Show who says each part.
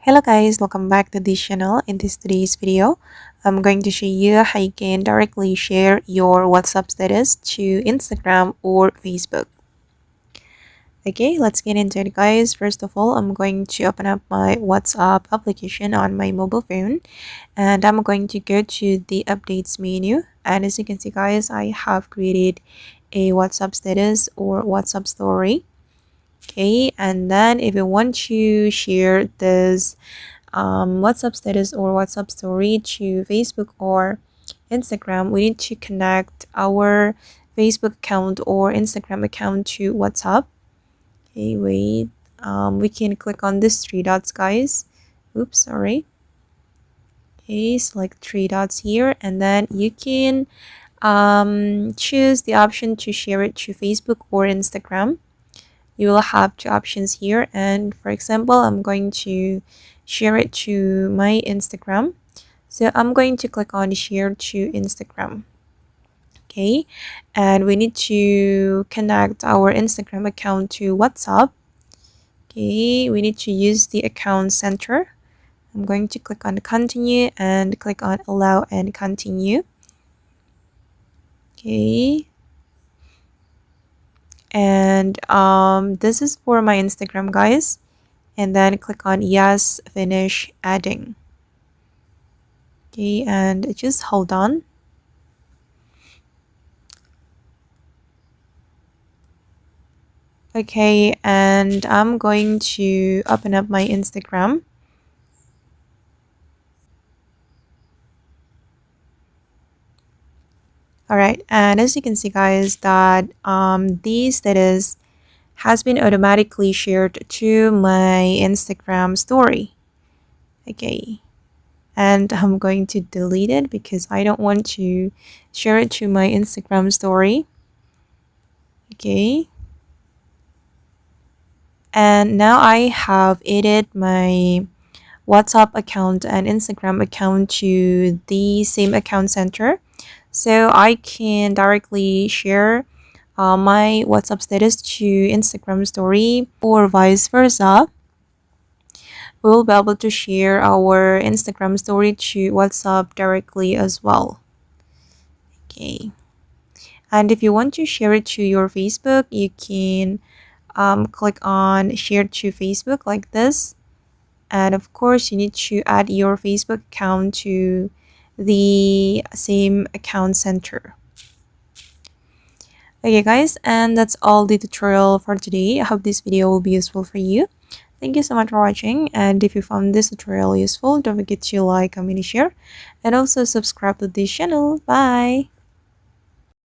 Speaker 1: Hello guys, welcome back to this channel. In today's video, I'm going to show you how you can directly share your WhatsApp status to Instagram or Facebook. Okay, let's get into it guys. First of all, I'm going to open up my WhatsApp application on my mobile phone and I'm going to go to the updates menu. And as you can see guys, I have created a WhatsApp status or WhatsApp story. Okay, and then if you want to share this WhatsApp status or WhatsApp story to Facebook or Instagram, we need to connect our Facebook account or Instagram account to WhatsApp. Okay, wait. We can click on this three dots, guys. Oops, sorry. Okay, select three dots here, and then you can choose the option to share it to Facebook or Instagram. You will have two options here, and for example, I'm going to share it to my Instagram. So I'm going to click on share to Instagram. Okay, and we need to connect our Instagram account to WhatsApp. Okay, we need to use the account center. I'm going to click on continue and click on allow and continue. Okay, and this is for my Instagram, guys. And then click on yes, finish adding. Okay, and just hold on. Okay, and I'm going to open up my Instagram. Alright, and as you can see guys that the status has been automatically shared to my Instagram story. Okay, and I'm going to delete it because I don't want to share it to my Instagram story. Okay, and now I have added my WhatsApp account and Instagram account to the same account center, so I can directly share my WhatsApp status to Instagram story or vice versa. We'll be able to share our Instagram story to WhatsApp directly as well. Okay, and if you want to share it to your Facebook, you can click on share to Facebook like this. And of course, you need to add your Facebook account to the same account center. Okay guys, and that's all the tutorial for today. I hope this video will be useful for you. Thank you so much for watching, and if you found this tutorial useful, don't forget to like, comment, and share, and also subscribe to this channel. Bye!